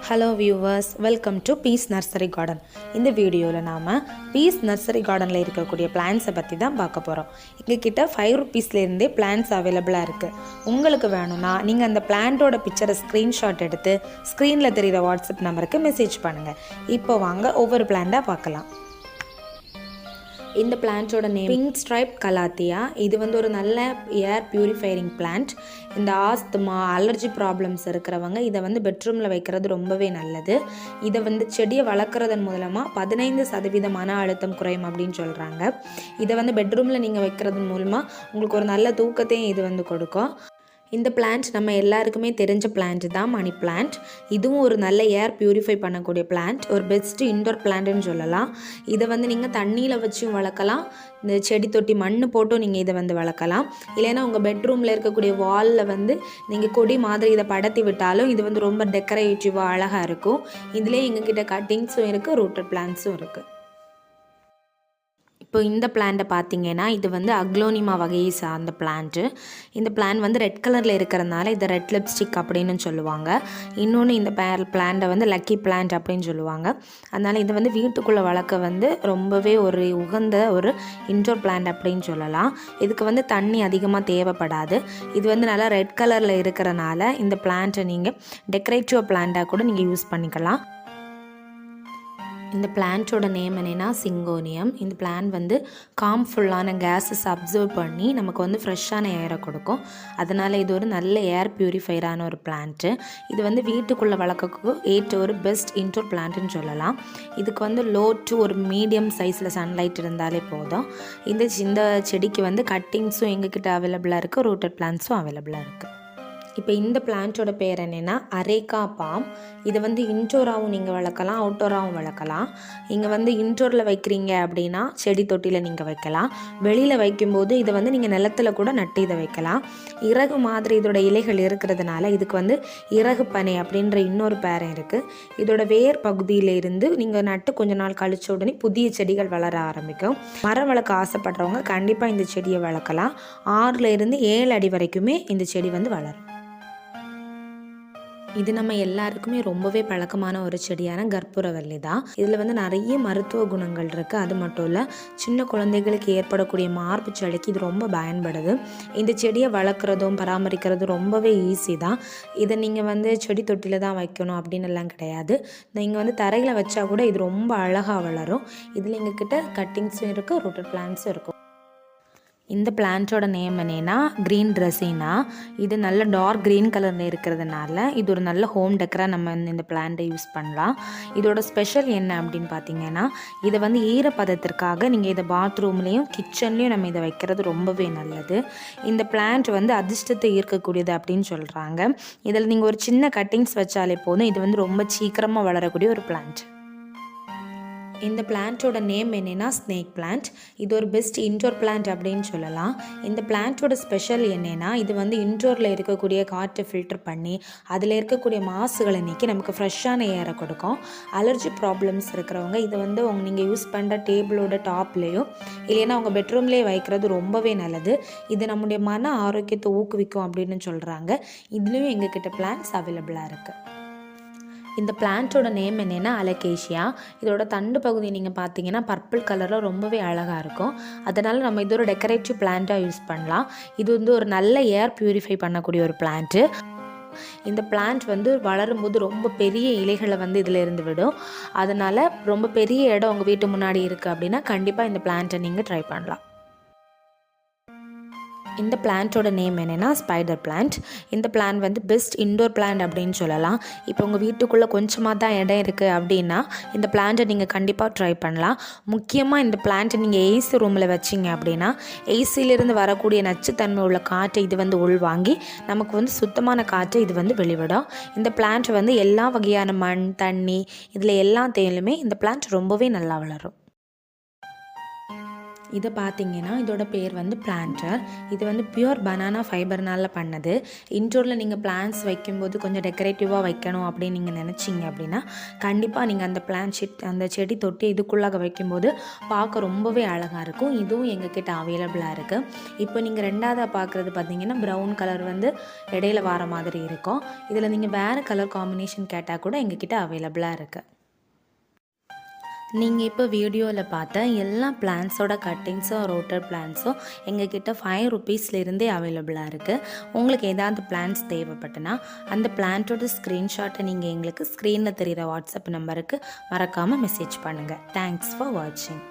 Hello viewers, welcome to peace nursery garden. இந்த வீடியோவில் நாம் பீஸ் நர்சரி கார்டனில் இருக்கக்கூடிய பிளான்ஸை பற்றி தான் பார்க்க போகிறோம். எங்ககிட்ட 5 ரூபீஸ்லேருந்தே பிளான்ஸ் அவைலபிளாக இருக்குது. உங்களுக்கு வேணும்னா நீங்கள் அந்த பிளான்ட்டோட பிக்சரை ஸ்க்ரீன்ஷாட் எடுத்து ஸ்க்ரீனில் தெரிகிற வாட்ஸ்அப் நம்பருக்கு மெசேஜ் பண்ணுங்கள். இப்போ வாங்க ஒவ்வொரு பிளான்ட்டாக பார்க்கலாம். இந்த பிளான்ட்டோட நேம் பிங்க் ஸ்ட்ரைப் கலாத்தியா. இது ஒரு நல்ல ஏர் பியூரிஃபைரிங் பிளான்ட். இந்த ஆஸ்துமா, அலர்ஜி ப்ராப்ளம்ஸ் இருக்கிறவங்க இதை பெட்ரூமில் வைக்கிறது ரொம்பவே நல்லது. இதை செடியை வளர்க்குறதன் மூலமாக 15% மன அழுத்தம் குறையும் அப்படின்னு சொல்கிறாங்க. இதை பெட்ரூமில் நீங்கள் வைக்கிறது மூலமாக உங்களுக்கு ஒரு நல்ல தூக்கத்தையும் இது கொடுக்கும். இந்த பிளான்ட் நம்ம எல்லாருக்குமே தெரிஞ்ச பிளான்ட் தான் மணி பிளான்ட். இதுவும் ஒரு நல்ல ஏர் பியூரிஃபை பண்ணக்கூடிய பிளான்ட், ஒரு பெஸ்ட் இன்டோர் பிளான்ட்னு சொல்லலாம். இதை நீங்கள் தண்ணியில் வச்சும் வளர்க்கலாம், இந்த செடி தொட்டி மண் போட்டும் நீங்கள் இதை வளர்க்கலாம். இல்லைன்னா உங்கள் பெட்ரூமில் இருக்கக்கூடிய வாலில் நீங்கள் கொடி மாதிரி இதை படத்தி விட்டாலும் இது ரொம்ப டெக்கரேட்டிவாக அழகாக இருக்கும். இதுலேயே எங்ககிட்ட கட்டிங்ஸும் இருக்குது, ரூட்டட் பிளான்ட்ஸும் இருக்குது. இப்போ இந்த பிளான்ட்டை பார்த்தீங்கன்னா இது அக்லோனிமா வகையை சார்ந்த பிளான்ட்டு. இந்த பிளான் ரெட் கலரில் இருக்கிறதுனால இதை ரெட் லிப்ஸ்டிக் அப்படின்னு சொல்லுவாங்க. இன்னொன்று இந்த பிளான்ட்டை லக்கி பிளான்ட் அப்படின்னு சொல்லுவாங்க. அதனால் இது வீட்டுக்குள்ளே வளர்க்க ரொம்பவே ஒரு உகந்த ஒரு இன்டோர் பிளான்ட் அப்படின்னு சொல்லலாம். இதுக்கு தண்ணி அதிகமாக தேவைப்படாது. இது நல்லா ரெட் கலரில் இருக்கிறனால இந்த பிளான்ட்டை நீங்கள் டெக்கரேட்டிவ் பிளான்ட்டாக கூட நீங்கள் யூஸ் பண்ணிக்கலாம். இந்த பிளான்ட்டோட நேம் என்னென்னா சிங்கோனியம். இந்த பிளான் காம்ஃபுல்லான கேஸஸ் அப்சர்வ் பண்ணி நமக்கு ஃப்ரெஷ்ஷான ஏரை கொடுக்கும். அதனால் இது ஒரு நல்ல ஏர் பியூரிஃபையரான ஒரு பிளான்ட்டு. இது வீட்டுக்குள்ளே வளர்க்கறதுக்கு ஏற்ற ஒரு பெஸ்ட் இன்டோர் பிளான்ட்டுன்னு சொல்லலாம். இதுக்கு லோ டு ஒரு மீடியம் சைஸில் சன்லைட் இருந்தாலே போதும். இந்த செடிக்கு கட்டிங்ஸும் எங்ககிட்ட அவைலபிளாக இருக்குது, ரூட்டட் பிளான்ட்ஸும் அவைலபிளாக இருக்குது. இப்போ இந்த பிளான்ட்டோட பேர் என்னென்னா அரேக்கா பாம். இதை இன்டோராகவும் நீங்கள் வளர்க்கலாம், அவுட்டோராகவும் வளர்க்கலாம். நீங்கள் இன்டோரில் வைக்கிறீங்க அப்படின்னா செடி தொட்டியில் நீங்கள் வைக்கலாம். வெளியில் வைக்கும்போது இதை நீங்கள் நிலத்தில் கூட நட்டு இதை வைக்கலாம். இறகு மாதிரி இதோட இலைகள் இருக்கிறதுனால இதுக்கு இறகு பனை அப்படின்ற இன்னொரு பேரம் இருக்குது. இதோட வேர் பகுதியிலிருந்து நீங்கள் நட்டு கொஞ்ச நாள் கழிச்ச உடனே புதிய செடிகள் வளர ஆரம்பிக்கும். மரம் வளர்க்க ஆசைப்படுறவங்க கண்டிப்பாக இந்த செடியை வளர்க்கலாம். 6 அடி வரைக்குமே இந்த செடி வளரும். இது நம்ம எல்லாருக்குமே ரொம்பவே பழக்கமான ஒரு செடியான கற்பூரவல்லி தான். இதில் நிறைய மருத்துவ குணங்கள் இருக்குது. அது மட்டும் இல்லை, சின்ன குழந்தைகளுக்கு ஏற்படக்கூடிய மார்பு சளிக்கு இது ரொம்ப பயன்படுது. இந்த செடியை வளர்க்குறதும் பராமரிக்கிறதும் ரொம்பவே ஈஸி தான். இதை நீங்கள் செடி தொட்டியில் தான் வைக்கணும் அப்படின்னு எல்லாம் கிடையாது. நீங்கள் தரையில் வச்சா கூட இது ரொம்ப அழகாக வளரும். இதில் எங்ககிட்ட கட்டிங்ஸும் இருக்குது, ரூட்டட் பிளான்ட்ஸும் இருக்கும். இந்த பிளான்ட்டோட நேம் என்னென்னா க்ரீன் ட்ரெஸ்ஸினா. இது நல்ல டார்க் க்ரீன் கலரில் இருக்கிறதுனால இது ஒரு நல்ல ஹோம் டெக்கராக நம்ம இந்த பிளான்ட்டை யூஸ் பண்ணலாம். இதோட ஸ்பெஷல் என்ன அப்படின்னு பார்த்தீங்கன்னா, இதை ஈரப்பதத்திற்காக நீங்கள் இதை பாத்ரூம்லேயும் கிச்சன்லேயும் நம்ம இதை வைக்கிறது ரொம்பவே நல்லது. இந்த பிளான்ட் அதிர்ஷ்டத்தை ஈர்க்கக்கூடியது அப்படின்னு சொல்கிறாங்க. இதில் நீங்கள் ஒரு சின்ன கட்டிங்ஸ் வச்சாலே போதும், இது ரொம்ப சீக்கிரமாக வளரக்கூடிய ஒரு பிளான்ட். இந்த பிளான்ட்டோட நேம் என்னென்னா ஸ்னேக் பிளான்ட். இது ஒரு பெஸ்ட் இன்டோர் பிளான்ட் அப்படின்னு சொல்லலாம். இந்த பிளான்ட்டோட ஸ்பெஷல் என்னென்னா, இது இன்டோரில் இருக்கக்கூடிய காற்றை ஃபில்டர் பண்ணி அதில் இருக்கக்கூடிய மாசுகளை நீக்கி நமக்கு ஃப்ரெஷ்ஷான ஏரை கொடுக்கும். அலர்ஜி ப்ராப்ளம்ஸ் இருக்கிறவங்க இதை நீங்கள் யூஸ் பண்ணுற டேபிளோட டாப்லேயோ இல்லைன்னா உங்கள் பெட்ரூம்லேயே வைக்கிறது ரொம்பவே நல்லது. இது நம்முடைய மன ஆரோக்கியத்தை ஊக்குவிக்கும் அப்படின்னு சொல்கிறாங்க. இதுலேயும் எங்ககிட்ட பிளான்ட்ஸ் அவைலபிளாக இருக்குது. இந்த பிளான்ட்டோட நேம் என்னென்னா அலகேஷியா. இதோட தண்டு பகுதி நீங்கள் பார்த்தீங்கன்னா பர்பிள் கலரில் ரொம்பவே அழகாக இருக்கும். அதனால் நம்ம இது ஒரு டெக்கரேட்டிவ் பிளான்ட்டாக யூஸ் பண்ணலாம். இது ஒரு நல்ல ஏர் பியூரிஃபை பண்ணக்கூடிய ஒரு பிளான்ட்டு. இந்த பிளான்ட் வளரும்போது ரொம்ப பெரிய இலைகளை இதில் இருந்து விடும். அதனால் ரொம்ப பெரிய இடம் உங்கள் வீட்டு முன்னாடி இருக்குது அப்படின்னா கண்டிப்பாக இந்த பிளான்ட்டை நீங்கள் ட்ரை பண்ணலாம். இந்த பிளான்ட்டோட நேம் என்னென்னா ஸ்பைடர் பிளான்ட். இந்த பிளான் பெஸ்ட் இன்டோர் பிளான்ட் அப்படின்னு சொல்லலாம். இப்போ உங்கள் வீட்டுக்குள்ளே கொஞ்சமாக தான் இடம் இருக்குது அப்படின்னா இந்த பிளான்ட்டை நீங்கள் கண்டிப்பாக ட்ரை பண்ணலாம். முக்கியமாக இந்த பிளான்ட்டை நீங்கள் ஏசி ரூமில் வச்சிங்க அப்படின்னா ஏசியிலிருந்து வரக்கூடிய நச்சுத்தன்மை உள்ள காற்றை இது உள்வாங்கி நமக்கு சுத்தமான காற்றை இது வெளிவிடும். இந்த பிளான்ட் எல்லா வகையான மண், தண்ணி இதில் எல்லாத்தையுமே இந்த பிளான்ட் ரொம்பவே நல்லா வளரும். இதை பார்த்தீங்கன்னா இதோட பேர் வந்து பிளான்டர். இது வந்து பியூர் பனானா ஃபைபர்னால் பண்ணது. இன்டோரில் நீங்கள் பிளான்ட்ஸ் வைக்கும்போது கொஞ்சம் டெக்கரேட்டிவாக வைக்கணும் அப்படின்னு நீங்கள் நினச்சிங்க அப்படின்னா கண்டிப்பாக நீங்கள் அந்த செடி தொட்டி இதுக்குள்ளாக வைக்கும்போது பார்க்க ரொம்பவே அழகாக இருக்கும். இதுவும் எங்ககிட்ட அவைலபிளாக இருக்குது. இப்போ நீங்கள் ரெண்டாவதாக பார்க்குறது பார்த்தீங்கன்னா ப்ரௌன் கலர் வந்து இடையில வர மாதிரி இருக்கும். இதில் நீங்கள் வேறு கலர் காம்பினேஷன் கேட்டால் கூட எங்ககிட்ட அவைலபிளாக இருக்குது. நீங்கள் இப்போ வீடியோவில் பார்த்த எல்லா பிளான்ஸோட கட்டிங்ஸும் ரோட்டர் பிளான்ஸும் எங்ககிட்ட 5 ருபீஸ்லேருந்தே அவைலபிளாக இருக்குது. உங்களுக்கு ஏதாவது பிளான்ஸ் தேவைப்பட்டுனா அந்த பிளான்ட்டோட ஸ்க்ரீன்ஷாட்டை நீங்கள் எங்களுக்கு ஸ்க்ரீனில் தெரிகிற வாட்ஸ்அப் நம்பருக்கு மறக்காமல் மெசேஜ் பண்ணுங்கள். தேங்க்ஸ் ஃபார் வாட்சிங்.